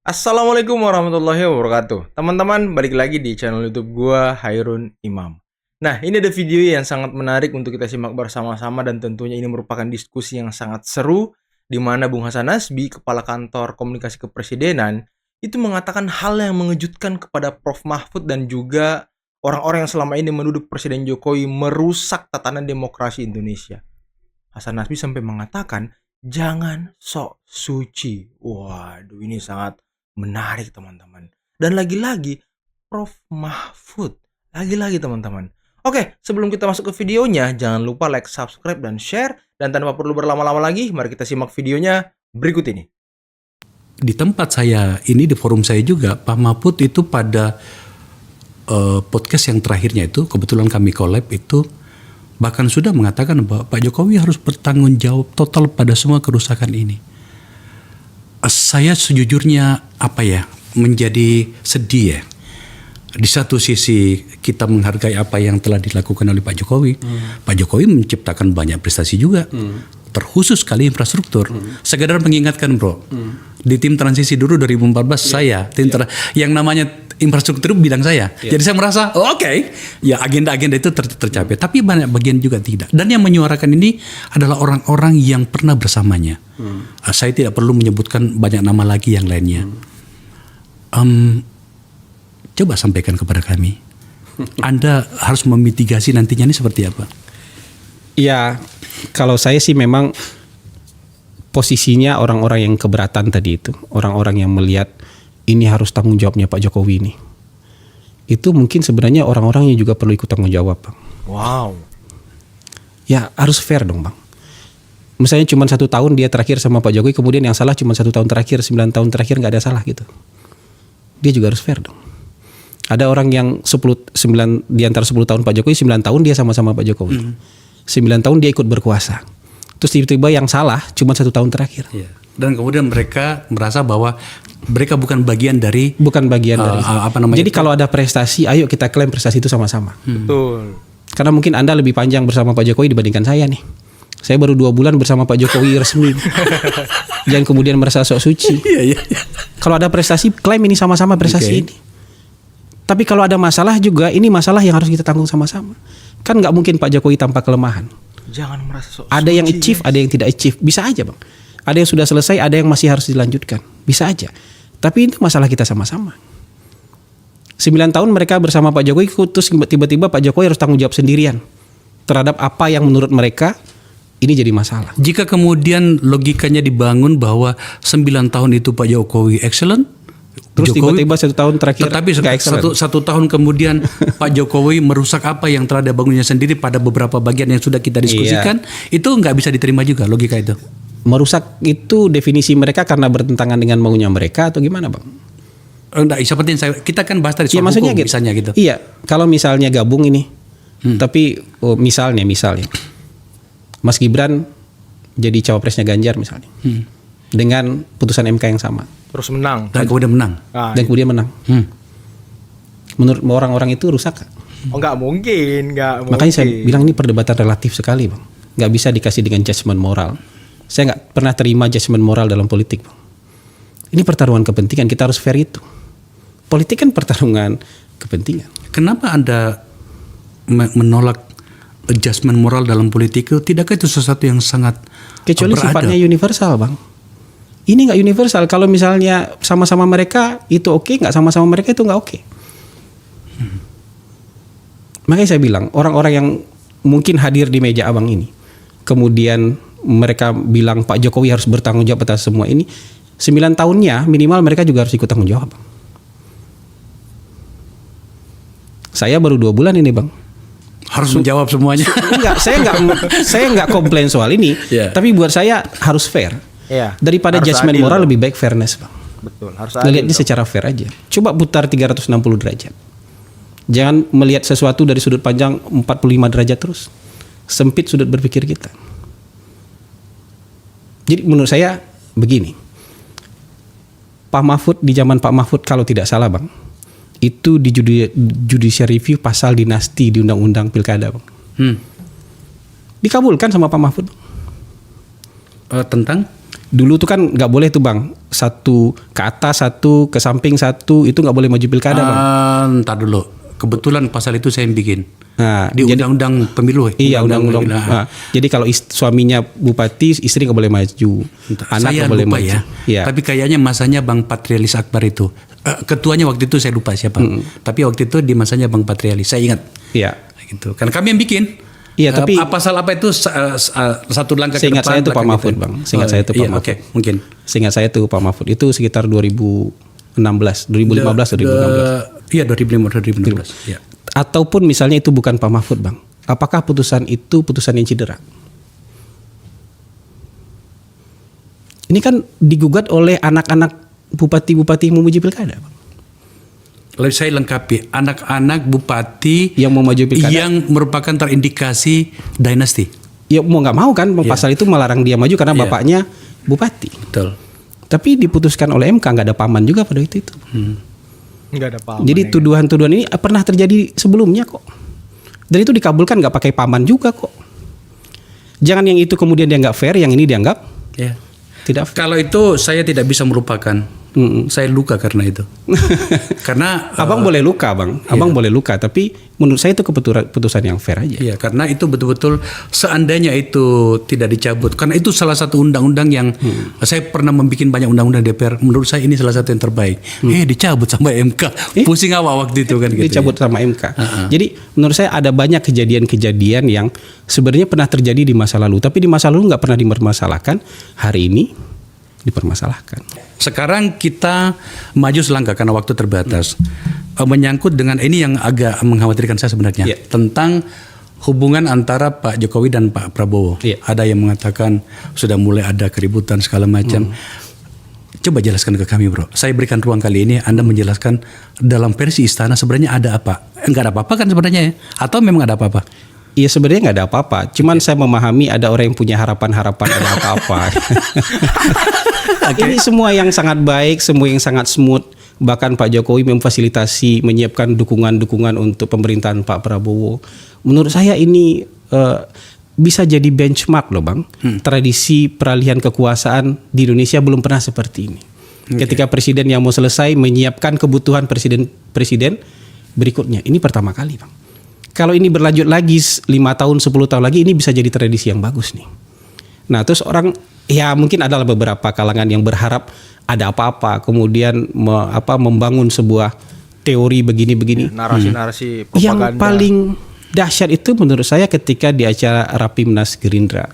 Assalamualaikum warahmatullahi wabarakatuh. Teman-teman, balik lagi di channel YouTube gua, Hairun Imam. Nah, ini ada video yang sangat menarik untuk kita simak bersama-sama dan tentunya ini merupakan diskusi yang sangat seru di mana Bung Hasan Nazbi, Kepala Kantor Komunikasi Kepresidenan, itu mengatakan hal yang mengejutkan kepada Prof. Mahfud dan juga orang-orang yang selama ini menuduh Presiden Jokowi merusak tatanan demokrasi Indonesia. Hasan Nazbi sampai mengatakan, jangan sok suci. Waduh, ini sangat menarik teman-teman. Dan lagi-lagi Prof. Mahfud. Lagi-lagi teman-teman. Oke, sebelum kita masuk ke videonya, jangan lupa like, subscribe, dan share. Dan tanpa perlu berlama-lama lagi, mari kita simak videonya berikut ini. Di tempat saya ini, di forum saya juga, Pak Mahfud itu pada podcast yang terakhirnya itu, kebetulan kami collab itu, bahkan sudah mengatakan bahwa Pak Jokowi harus bertanggung jawab total pada semua kerusakan ini. Saya sejujurnya menjadi sedih ya. Di satu sisi kita menghargai apa yang telah dilakukan oleh Pak Jokowi. Pak Jokowi menciptakan banyak prestasi juga. Terkhusus sekali infrastruktur. Sekedar mengingatkan bro, di tim transisi dulu 2014 saya yang namanya infrastruktur bidang saya. Jadi saya merasa ya agenda-agenda itu tercapai. Tapi banyak bagian juga tidak. Dan yang menyuarakan ini adalah orang-orang yang pernah bersamanya. Saya tidak perlu menyebutkan banyak nama lagi yang lainnya. Coba sampaikan kepada kami. Anda harus memitigasi nantinya ini seperti apa? Ya, kalau saya sih memang posisinya orang-orang yang keberatan tadi itu, orang-orang yang melihat ini harus tanggung jawabnya Pak Jokowi ini. Itu mungkin sebenarnya orang-orang yang juga perlu ikut tanggung jawab, Bang. Wow. Ya harus fair dong, Bang. Misalnya cuma 1 tahun dia terakhir sama Pak Jokowi, kemudian yang salah cuma 1 tahun terakhir, 9 tahun terakhir nggak ada salah gitu. Dia juga harus fair dong. Ada orang yang 9 di antara 10 tahun Pak Jokowi, 9 tahun dia sama-sama Pak Jokowi. 9 tahun dia ikut berkuasa. Terus tiba-tiba yang salah cuma 1 tahun terakhir. Iya. Dan kemudian mereka merasa bahwa mereka bukan bagian dari Jadi kalau ada prestasi, ayo kita klaim prestasi itu sama-sama. Betul. Karena mungkin Anda lebih panjang bersama Pak Jokowi dibandingkan saya nih. Saya baru 2 bulan bersama Pak Jokowi resmi. Jangan kemudian merasa sok suci. Kalau ada prestasi, klaim ini sama-sama prestasi ini. Tapi kalau ada masalah juga, ini masalah yang harus kita tanggung sama-sama. Kan nggak mungkin Pak Jokowi tanpa kelemahan. Jangan merasa sok ada suci, yang achieve, guys. ada yang tidak achieve. Bisa aja Bang. Ada yang sudah selesai, ada yang masih harus dilanjutkan. Bisa aja. Tapi itu masalah kita sama-sama. 9 tahun mereka bersama Pak Jokowi, terus tiba-tiba Pak Jokowi harus tanggung jawab sendirian terhadap apa yang menurut mereka ini jadi masalah. Jika kemudian logikanya dibangun bahwa 9 tahun itu Pak Jokowi excellent, terus tiba-tiba 1 tahun terakhir tetapi satu tahun kemudian Pak Jokowi merusak apa yang telah dibangunnya sendiri pada beberapa bagian yang sudah kita diskusikan, itu nggak bisa diterima juga logika itu. Merusak itu definisi mereka karena bertentangan dengan maunya mereka atau gimana Bang? Enggak, seperti yang kita kan bahas tadi soal maksudnya hukum misalnya gitu. Iya, kalau misalnya gabung ini, tapi misalnya Mas Gibran jadi cawapresnya Ganjar misalnya, dengan putusan MK yang sama. Terus menang. Dan kemudian menang. Menurut orang-orang itu rusak. Oh, nggak mungkin. Makanya saya bilang ini perdebatan relatif sekali Bang. Nggak bisa dikasih dengan judgement moral. Saya nggak pernah terima judgement moral dalam politik Bang. Ini pertarungan kepentingan, kita harus fair itu. Politik kan pertarungan kepentingan. Kenapa Anda menolak adjustment moral dalam politik itu? Tidakkah itu sesuatu yang sangat kecuali sifatnya universal Bang. Ini nggak universal. Kalau misalnya sama-sama mereka itu oke, nggak sama-sama mereka itu nggak oke. Makanya saya bilang orang-orang yang mungkin hadir di meja abang ini, kemudian mereka bilang Pak Jokowi harus bertanggung jawab atas semua ini, 9 tahunnya minimal mereka juga harus ikut tanggung jawab. Saya baru 2 bulan ini Bang. Harus menjawab semuanya. Saya nggak komplain soal ini, tapi buat saya harus fair. Daripada judgement moral lebih baik fairness Bang. Betul, harus lihat ini secara fair aja. Coba putar 360 derajat. Jangan melihat sesuatu dari sudut panjang 45 derajat terus. Sempit sudut berpikir kita. Jadi menurut saya begini. Pak Mahfud di zaman Pak Mahfud kalau tidak salah Bang, itu di judicial review pasal dinasti di undang-undang pilkada Bang. Dikabulkan sama Pak Mahfud. Tentang? Dulu tuh kan nggak boleh tuh Bang, satu ke atas, satu ke samping, satu itu nggak boleh maju pilkada bang. Ntar dulu. Kebetulan pasal itu saya yang bikin. Nah, Di Undang-Undang Pemilu. Iya undang-undang. Nah, jadi kalau suaminya bupati, istri nggak boleh maju, anak Saya nggak boleh lupa maju. ya. Iya. Tapi kayaknya masanya Bang Patrialis Akbar itu. Ketuanya waktu itu saya lupa siapa. Tapi waktu itu di masanya Bang Patrialis. Saya ingat. Iya. Gitu. Karena kami yang bikin. Iya, tapi pasal apa itu satu langkah ke seingat depan. saya itu Pak belakang Mahfud gitu. bang. Seingat saya itu Pak Iya, Mahfud. oke, mungkin. Seingat saya itu Pak Mahfud itu sekitar 2015, 2016. Iya 2015. Iya. Ataupun misalnya itu bukan Pak Mahfud bang. Apakah putusan itu putusan yang cedera? Ini kan digugat oleh anak-anak bupati-bupati yang memuji pilkada bang. Lalu saya lengkapi anak-anak bupati Yang mau maju pilkada. yang merupakan terindikasi dinasti. Ya mau nggak mau kan, pasal itu melarang dia maju karena Iya. bapaknya bupati. Betul. Tapi diputuskan oleh MK, nggak ada paman juga pada itu. Nggak ada apa-apa. Jadi tuduhan-tuduhan ini pernah terjadi sebelumnya kok. Dan itu dikabulkan nggak pakai paman juga kok. Jangan yang itu kemudian dianggap fair, yang ini dianggap Ya. tidak fair. Kalau itu saya tidak bisa melupakan. Saya luka karena itu. Karena Abang boleh luka bang, abang boleh luka. Tapi menurut saya itu keputusan yang fair aja. iya, karena itu betul-betul seandainya itu tidak dicabut. Karena itu salah satu undang-undang yang saya pernah membuat banyak undang-undang DPR. Menurut saya ini salah satu yang terbaik. Dicabut sama MK. Pusing awak waktu itu kan gitu. Dicabut sama MK. Jadi menurut saya ada banyak kejadian-kejadian yang sebenarnya pernah terjadi di masa lalu, tapi di masa lalu nggak pernah dipermasalahkan. Hari ini dipermasalahkan. Sekarang kita maju selangkah karena waktu terbatas. Menyangkut dengan ini yang agak mengkhawatirkan saya sebenarnya. Iya. Tentang hubungan antara Pak Jokowi dan Pak Prabowo. Iya. Ada yang mengatakan sudah mulai ada keributan segala macam. Coba jelaskan ke kami bro. Saya berikan ruang kali ini Anda menjelaskan dalam versi istana sebenarnya ada apa. Enggak ada apa-apa kan sebenarnya ya? Atau memang ada apa-apa? Iya sebenarnya nggak ada apa-apa. Cuman saya memahami ada orang yang punya harapan-harapan ada apa-apa. Ini semua yang sangat baik, semua yang sangat smooth. Bahkan Pak Jokowi memfasilitasi, menyiapkan dukungan-dukungan untuk pemerintahan Pak Prabowo. Menurut saya ini bisa jadi benchmark loh bang. Tradisi peralihan kekuasaan di Indonesia belum pernah seperti ini. Ketika presiden yang mau selesai menyiapkan kebutuhan presiden berikutnya. Ini pertama kali bang. Kalau ini berlanjut lagi 5 tahun, 10 tahun lagi, ini bisa jadi tradisi yang bagus nih. Nah terus orang, ya mungkin adalah beberapa kalangan yang berharap ada apa-apa, kemudian membangun sebuah teori begini-begini. Narasi-narasi Yang propaganda. paling dahsyat itu menurut saya ketika di acara Rapimnas Gerindra.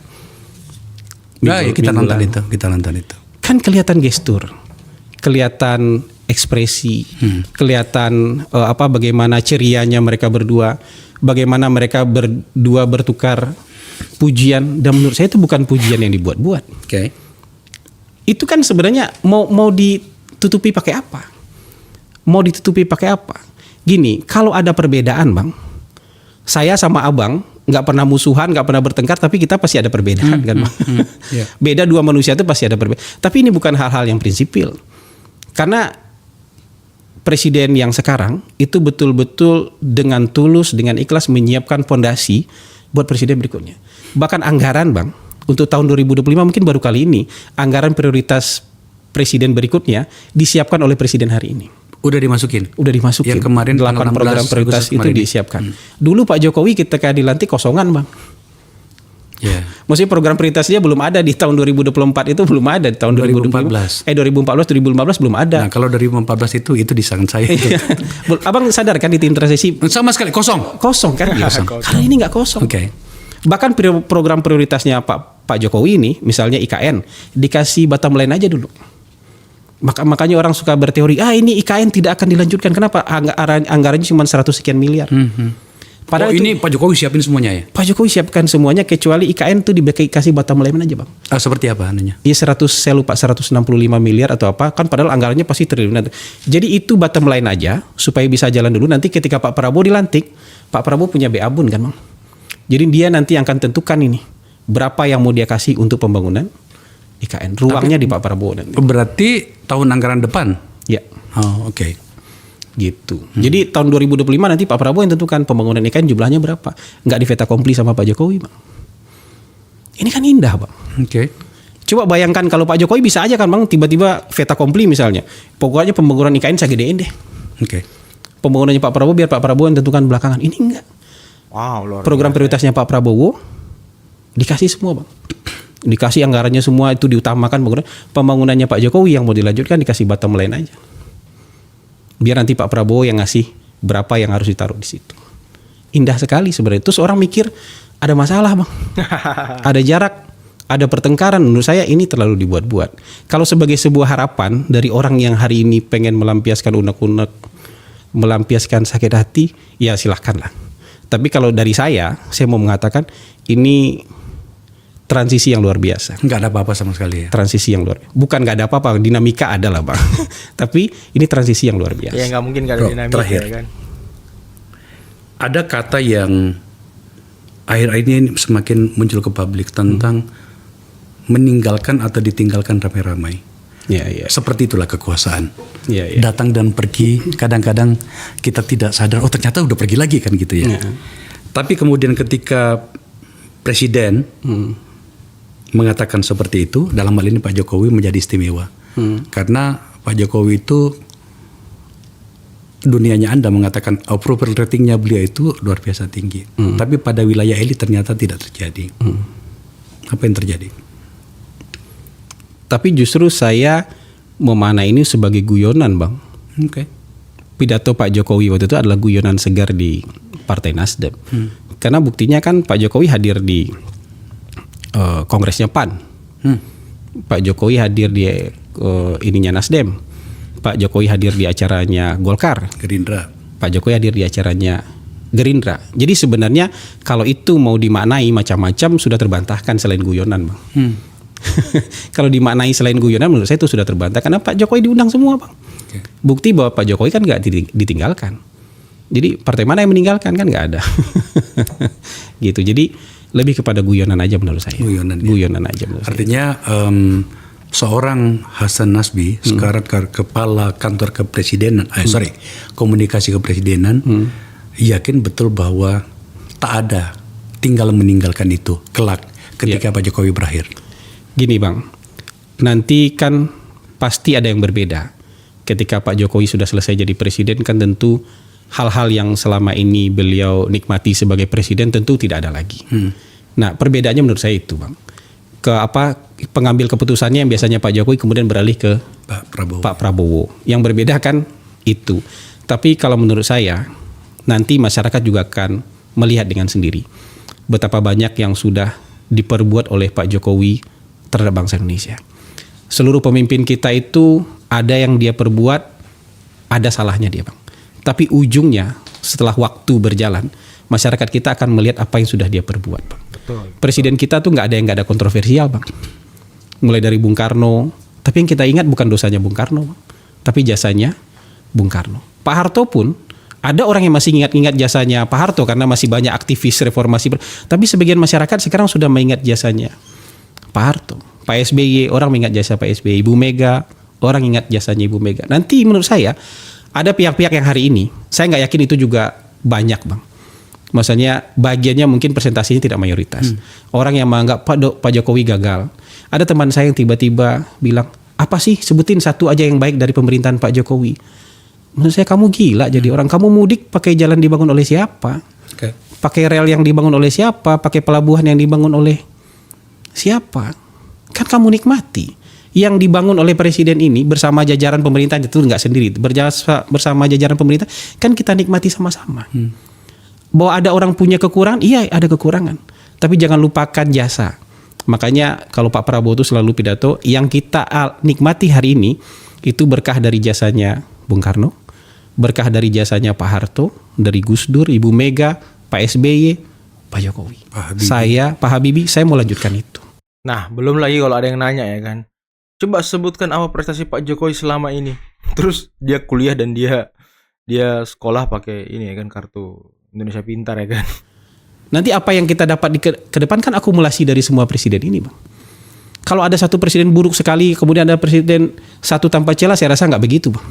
Ya, kita minggu nonton lalu. itu, kita nonton itu. Kan kelihatan gestur, kelihatan ekspresi, kelihatan bagaimana cerianya mereka berdua, bagaimana mereka berdua bertukar pujian, dan menurut saya itu bukan pujian yang dibuat-buat. Oke. Itu kan sebenarnya mau ditutupi pakai apa? Mau ditutupi pakai apa? Gini, kalau ada perbedaan bang, saya sama abang nggak pernah musuhan, nggak pernah bertengkar, tapi kita pasti ada perbedaan kan bang. Iya. Beda dua manusia itu pasti ada perbedaan. Tapi ini bukan hal-hal yang prinsipil. Karena presiden yang sekarang itu betul-betul dengan tulus, dengan ikhlas menyiapkan fondasi buat presiden berikutnya. Bahkan anggaran bang, untuk tahun 2025 mungkin baru kali ini, anggaran prioritas presiden berikutnya disiapkan oleh presiden hari ini. Udah dimasukin. Udah dimasukin. Yang kemarin 8 tanggal 16 program prioritas Agustus itu kemarin ini. disiapkan. Dulu Pak Jokowi ketika dilantik kosongan bang. Ya. Maksudnya program prioritasnya belum ada di tahun 2024 itu belum ada di tahun 2014. 2014 belum ada. Nah kalau 2014 itu di tangan saya. Itu. Abang sadar kan di tim transisi Sama sekali kosong. kosong kan? Kosong. Karena ini nggak kosong. Oke. Bahkan program prioritasnya Pak Jokowi ini, misalnya IKN, dikasih bottom line aja dulu. Makanya orang suka berteori, ini IKN tidak akan dilanjutkan. Kenapa? Anggarannya cuma 100 sekian miliar. Padahal ini Pak Jokowi siapin semuanya ya? Pak Jokowi siapkan semuanya kecuali IKN itu dikasih bottom line aja bang. Seperti apa anunya? Iya 165 miliar atau apa kan, padahal anggarannya pasti triliunan. Jadi itu bottom line aja supaya bisa jalan dulu. Nanti ketika Pak Prabowo dilantik, Pak Prabowo punya BA-bun kan bang. Jadi dia nanti akan tentukan ini berapa yang mau dia kasih untuk pembangunan IKN. Ruangnya di Pak Prabowo nanti. Berarti tahun anggaran depan? Ya. Oh oke. Gitu. Jadi tahun 2025 nanti Pak Prabowo yang tentukan pembangunan IKN jumlahnya berapa. Nggak di fait accompli sama Pak Jokowi bang. Ini kan indah bang. Oke. Coba bayangkan kalau Pak Jokowi bisa aja kan Bang tiba-tiba fait accompli misalnya. Pokoknya pembangunan IKN saya gedein deh. Oke. Pembangunannya Pak Prabowo biar Pak Prabowo yang tentukan belakangan. Ini enggak. Wow, luar Program biasa. prioritasnya Pak Prabowo dikasih semua Bang. Dikasih anggarannya semua itu diutamakan. Pembangunannya Pak Jokowi yang mau dilanjutkan dikasih bottom line aja. Biar nanti Pak Prabowo yang ngasih berapa yang harus ditaruh di situ. Indah sekali sebenarnya. Terus orang mikir ada masalah Bang. Ada jarak, ada pertengkaran. Menurut saya ini terlalu dibuat-buat. Kalau sebagai sebuah harapan dari orang yang hari ini pengen melampiaskan unek-unek, melampiaskan sakit hati, ya silahkanlah. Tapi kalau dari saya mau mengatakan ini transisi yang luar biasa. Nggak ada apa-apa sama sekali ya. Transisi yang luar biasa. Bukan nggak ada apa-apa, dinamika ada lah Bang. Tapi ini transisi yang luar biasa. Ya nggak mungkin gak ada Bro, dinamika terakhir. ya kan. Ada kata yang akhir-akhir ini semakin muncul ke publik tentang meninggalkan atau ditinggalkan ramai-ramai. Ya, ya. Seperti itulah kekuasaan. Ya, ya. Datang dan pergi, kadang-kadang kita tidak sadar, oh ternyata udah pergi lagi kan gitu ya. Ya. Tapi kemudian ketika presiden mengatakan seperti itu, dalam hal ini Pak Jokowi menjadi istimewa. Karena Pak Jokowi itu dunianya Anda mengatakan approval ratingnya beliau itu luar biasa tinggi. Tapi pada wilayah elit ternyata tidak terjadi. Apa yang terjadi? Tapi justru saya memaknai ini sebagai guyonan Bang. Oke. Pidato Pak Jokowi waktu itu adalah guyonan segar di Partai Nasdem. Karena buktinya kan Pak Jokowi hadir di kongresnya PAN. Pak Jokowi hadir di ininya Nasdem. Pak Jokowi hadir di acaranya Golkar. Gerindra. Pak Jokowi hadir di acaranya Gerindra. Jadi sebenarnya kalau itu mau dimaknai macam-macam sudah terbantahkan selain guyonan Bang. Kalau dimaknai selain guyonan menurut saya itu sudah terbantah karena Pak Jokowi diundang semua Bang. Oke. Bukti bahwa Pak Jokowi kan nggak ditinggalkan. Jadi partai mana yang meninggalkan kan nggak ada. Gitu. Jadi lebih kepada guyonan aja menurut saya. Guyonan, ya. Guyonan aja menurut saya. Artinya seorang Hasan Nasbi sekarang kepala kantor kepresidenan, komunikasi kepresidenan, yakin betul bahwa tak ada tinggal meninggalkan itu kelak ketika Pak Jokowi berakhir. Gini Bang, nanti kan pasti ada yang berbeda. Ketika Pak Jokowi sudah selesai jadi presiden kan tentu hal-hal yang selama ini beliau nikmati sebagai presiden tentu tidak ada lagi. Nah perbedaannya menurut saya itu Bang. Pengambil keputusannya yang biasanya Pak Jokowi kemudian beralih ke Pak Prabowo. Yang berbeda kan itu. Tapi kalau menurut saya nanti masyarakat juga akan melihat dengan sendiri betapa banyak yang sudah diperbuat oleh Pak Jokowi terhadap bangsa Indonesia. Seluruh pemimpin kita itu ada yang dia perbuat, ada salahnya dia Bang. Tapi ujungnya setelah waktu berjalan, masyarakat kita akan melihat apa yang sudah dia perbuat Bang. Betul. Presiden kita tuh nggak ada kontroversial Bang. Mulai dari Bung Karno, tapi yang kita ingat bukan dosanya Bung Karno, Bang, tapi jasanya Bung Karno. Pak Harto pun ada orang yang masih ingat-ingat jasanya Pak Harto karena masih banyak aktivis reformasi. Tapi sebagian masyarakat sekarang sudah mengingat jasanya Pak Harto. Pak SBY, orang mengingat jasa Pak SBY. Ibu Mega, orang ingat jasanya Ibu Mega. Nanti menurut saya ada pihak-pihak yang hari ini, saya nggak yakin itu juga banyak Bang. Maksudnya bagiannya mungkin presentasinya tidak mayoritas. Orang yang menganggap Pak Jokowi gagal. Ada teman saya yang tiba-tiba bilang, apa sih sebutin satu aja yang baik dari pemerintahan Pak Jokowi. Menurut saya kamu gila jadi orang. Kamu mudik pakai jalan dibangun oleh siapa? Pakai rel yang dibangun oleh siapa? Pakai pelabuhan yang dibangun oleh siapa? Kan kamu nikmati. Yang dibangun oleh presiden ini bersama jajaran pemerintah itu nggak sendiri. Bersama jajaran pemerintah kan kita nikmati sama-sama. Bahwa ada orang punya kekurangan, iya ada kekurangan. Tapi jangan lupakan jasa. Makanya kalau Pak Prabowo itu selalu pidato, yang kita nikmati hari ini itu berkah dari jasanya Bung Karno, berkah dari jasanya Pak Harto, dari Gus Dur, Ibu Mega, Pak SBY, Pak Jokowi. Pak Habibie, saya mau lanjutkan itu. Nah, belum lagi kalau ada yang nanya ya kan. Coba sebutkan apa prestasi Pak Jokowi selama ini. Terus dia kuliah dan dia sekolah pakai ini ya kan kartu Indonesia Pintar ya kan. Nanti apa yang kita dapat ke depan kan akumulasi dari semua presiden ini Bang. Kalau ada satu presiden buruk sekali, kemudian ada presiden satu tanpa celah, saya rasa nggak begitu Bang.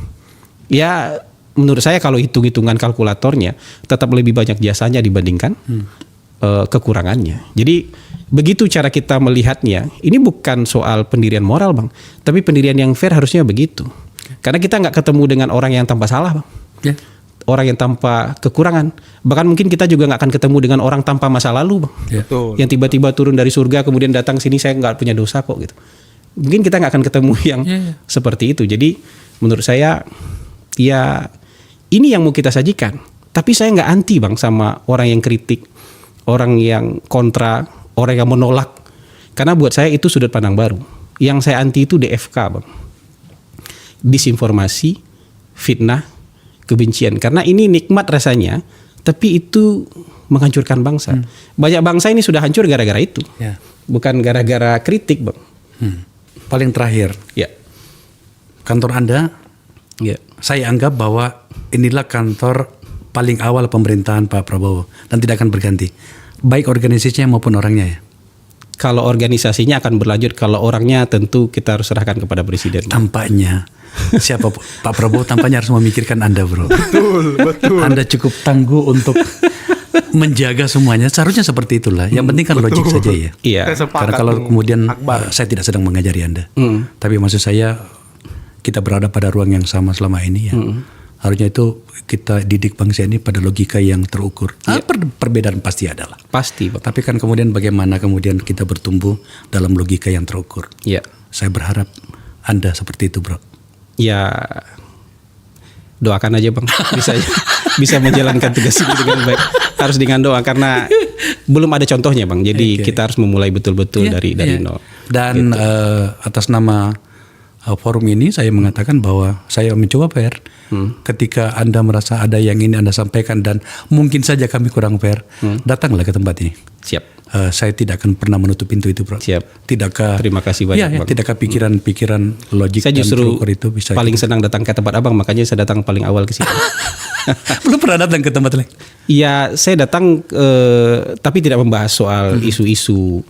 Ya menurut saya kalau hitung-hitungan kalkulatornya tetap lebih banyak jasanya dibandingkan kekurangannya. Jadi begitu cara kita melihatnya. Ini bukan soal pendirian moral, Bang, tapi pendirian yang fair harusnya begitu. Karena kita nggak ketemu dengan orang yang tanpa salah, Bang. Ya. Orang yang tanpa kekurangan. Bahkan mungkin kita juga nggak akan ketemu dengan orang tanpa masa lalu, Bang. Ya. Betul. Yang tiba-tiba turun dari surga kemudian datang sini, saya nggak punya dosa kok gitu. Mungkin kita nggak akan ketemu yang seperti itu. Jadi menurut saya ya ini yang mau kita sajikan. Tapi saya nggak anti, Bang, sama orang yang kritik, orang yang kontra, orang yang menolak. Karena buat saya itu sudut pandang baru. Yang saya anti itu DFK, Bang. Disinformasi, fitnah, kebencian. Karena ini nikmat rasanya, tapi itu menghancurkan bangsa. Banyak bangsa ini sudah hancur gara-gara itu. Ya. Bukan gara-gara kritik, Bang. Paling terakhir, Ya. kantor Anda, Ya. saya anggap bahwa inilah kantor paling awal pemerintahan Pak Prabowo dan tidak akan berganti. Baik organisasinya maupun orangnya ya. Kalau organisasinya akan berlanjut, kalau orangnya tentu kita harus serahkan kepada presiden. Tampaknya siapa Pak Prabowo tampaknya harus memikirkan Anda, Bro. Betul. Anda cukup tangguh untuk menjaga semuanya. Seharusnya seperti itulah. Yang penting kan logik saja ya. Iya. Saya sepakat, Karena kalau Bung kemudian Akbar. saya tidak sedang mengajari Anda. Tapi maksud saya kita berada pada ruang yang sama selama ini ya. Harusnya itu kita didik bangsa ini pada logika yang terukur. Perbedaan pasti ada lah. Pasti, Bang. Tapi kan kemudian bagaimana kemudian kita bertumbuh dalam logika yang terukur. Ya. Saya berharap Anda seperti itu, Bro. Ya, doakan aja, Bang. Bisa menjalankan tugas ini dengan baik. Harus dengan doa karena belum ada contohnya, Bang. Jadi kita harus memulai betul-betul dari nol. Dan atas nama forum ini saya mengatakan bahwa saya mencoba fair. Ketika Anda merasa ada yang ingin Anda sampaikan dan mungkin saja kami kurang fair, datanglah ke tempat ini. Siap. Saya tidak akan pernah menutup pintu itu, Bro. Siap. Tidakkah? Terima kasih banyak, Bang. Tidakkah pikiran-pikiran logik Saya dan justru terukur itu bisa paling senang datang ke tempat Abang, makanya saya datang paling awal ke sini. belum pernah datang ke tempat lain. Iya, saya datang tapi tidak membahas soal isu-isu.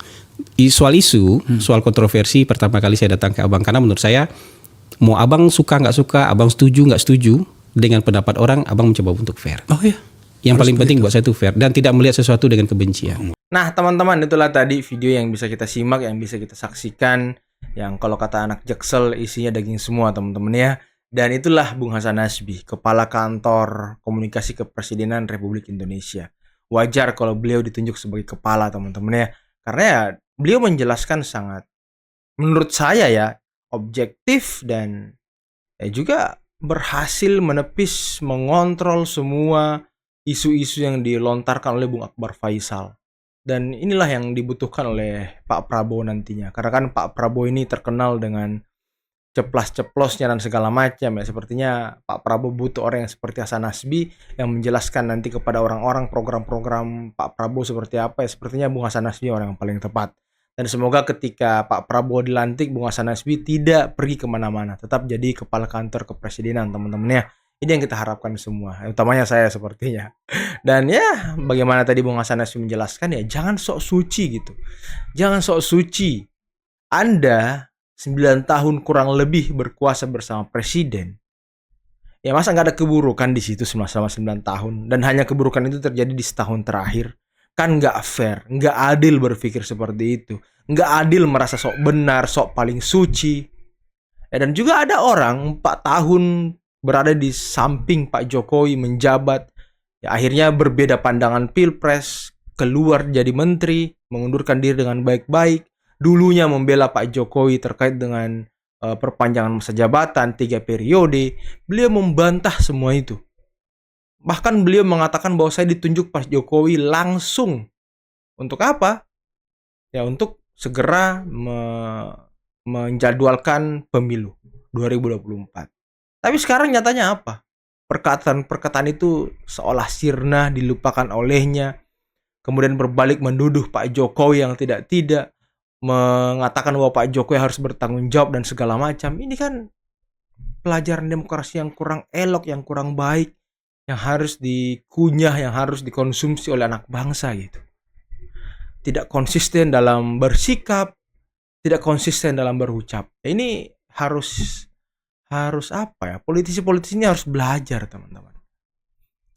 Soal kontroversi pertama kali saya datang ke Abang karena menurut saya mau Abang suka nggak suka, Abang setuju nggak setuju dengan pendapat orang, Abang mencoba untuk fair. Oh iya. Yang paling penting buat saya itu fair dan tidak melihat sesuatu dengan kebencian. Nah, teman-teman, itulah tadi video yang bisa kita simak, yang bisa kita saksikan, yang kalau kata anak Jaksel isinya daging semua, teman-teman ya. Dan itulah Bung Hasan Nazbi, Kepala Kantor Komunikasi Kepresidenan Republik Indonesia. Wajar kalau beliau ditunjuk sebagai kepala, teman-teman ya. Karena ya beliau menjelaskan sangat, menurut saya ya, objektif dan ya juga berhasil menepis, mengontrol semua isu-isu yang dilontarkan oleh Bung Akbar Faisal. Dan inilah yang dibutuhkan oleh Pak Prabowo nantinya. Karena kan Pak Prabowo ini terkenal dengan ceplas-ceplosnya dan segala macam ya. Sepertinya Pak Prabowo butuh orang yang seperti Hasan Nazbi yang menjelaskan nanti kepada orang-orang program-program Pak Prabowo seperti apa ya. Sepertinya Bung Hasan Nazbi orang yang paling tepat. Dan semoga ketika Pak Prabowo dilantik, Bung Hasan Nazbi tidak pergi kemana-mana. Tetap jadi kepala kantor kepresidenan, teman-teman ya. Ini yang kita harapkan semua, utamanya saya sepertinya. Dan ya, bagaimana tadi Bung Hasan Nazbi menjelaskan ya, jangan sok suci gitu. Jangan sok suci. Anda 9 tahun kurang lebih berkuasa bersama presiden. Ya masa nggak ada keburukan di situ selama 9 tahun. Dan hanya keburukan itu terjadi di setahun terakhir. Kan nggak fair, nggak adil berpikir seperti itu. Nggak adil merasa sok benar, sok paling suci. Ya, dan juga ada orang 4 tahun berada di samping Pak Jokowi menjabat, ya akhirnya berbeda pandangan pilpres, keluar jadi menteri, mengundurkan diri dengan baik-baik, dulunya membela Pak Jokowi terkait dengan perpanjangan masa jabatan 3 periode, beliau membantah semua itu. Bahkan beliau mengatakan bahwa saya ditunjuk Pak Jokowi langsung. Untuk apa? Ya untuk segera menjadwalkan pemilu 2024. Tapi sekarang nyatanya apa? Perkataan-perkataan itu seolah sirna, dilupakan olehnya. Kemudian berbalik menduduh Pak Jokowi yang tidak-tidak. Mengatakan bahwa Pak Jokowi harus bertanggung jawab dan segala macam. Ini kan pelajaran demokrasi yang kurang elok, yang kurang baik. Yang harus dikunyah, yang harus dikonsumsi oleh anak bangsa gitu. Tidak konsisten dalam bersikap, tidak konsisten dalam berucap. Ini harus apa ya, politisi-politisi ini harus belajar, teman-teman.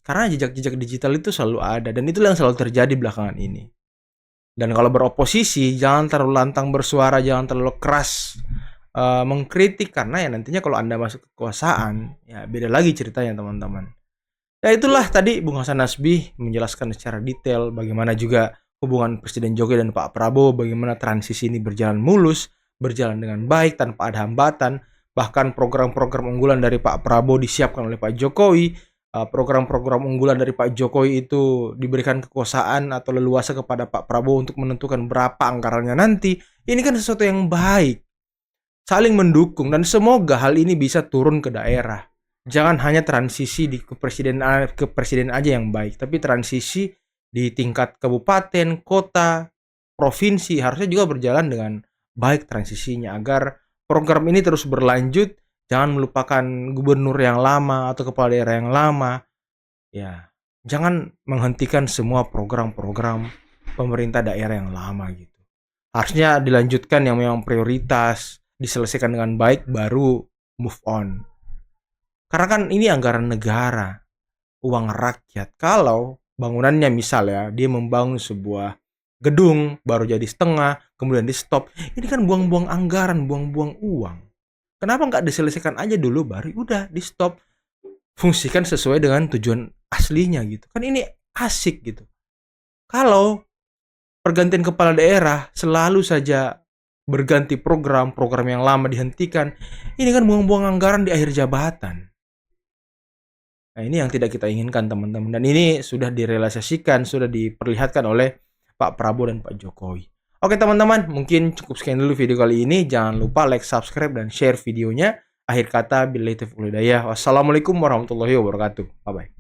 Karena jejak-jejak digital itu selalu ada dan itulah yang selalu terjadi belakangan ini. Dan kalau beroposisi, jangan terlalu lantang bersuara, jangan terlalu keras mengkritik, karena ya nantinya kalau Anda masuk kekuasaan, ya beda lagi ceritanya teman-teman. Ya itulah tadi Bung Hasan Nasbih menjelaskan secara detail bagaimana juga hubungan Presiden Jokowi dan Pak Prabowo, bagaimana transisi ini berjalan mulus, berjalan dengan baik tanpa ada hambatan, bahkan program-program unggulan dari Pak Prabowo disiapkan oleh Pak Jokowi, program-program unggulan dari Pak Jokowi itu diberikan kekuasaan atau leluasa kepada Pak Prabowo untuk menentukan berapa anggarannya nanti. Ini kan sesuatu yang baik, saling mendukung, dan semoga hal ini bisa turun ke daerah. Jangan hanya transisi ke presiden aja yang baik, tapi transisi di tingkat kabupaten, kota, provinsi harusnya juga berjalan dengan baik transisinya, agar program ini terus berlanjut. Jangan melupakan gubernur yang lama atau kepala daerah yang lama. Ya, jangan menghentikan semua program-program pemerintah daerah yang lama gitu. Harusnya dilanjutkan yang memang prioritas, diselesaikan dengan baik, baru move on. Karena kan ini anggaran negara, uang rakyat. Kalau bangunannya misalnya dia membangun sebuah gedung baru jadi setengah, kemudian di stop, ini kan buang-buang anggaran, buang-buang uang. Kenapa nggak diselesaikan aja dulu, baru udah di stop, fungsikan sesuai dengan tujuan aslinya gitu. Kan ini asik gitu. Kalau pergantian kepala daerah selalu saja berganti program yang lama dihentikan, ini kan buang-buang anggaran di akhir jabatan. Nah, ini yang tidak kita inginkan teman-teman. Dan ini sudah direalisasikan, sudah diperlihatkan oleh Pak Prabowo dan Pak Jokowi. Oke teman-teman, mungkin cukup sekian dulu video kali ini. Jangan lupa like, subscribe, dan share videonya. Akhir kata, billahi taufiq wal hidayah. Wassalamualaikum warahmatullahi wabarakatuh. Bye-bye.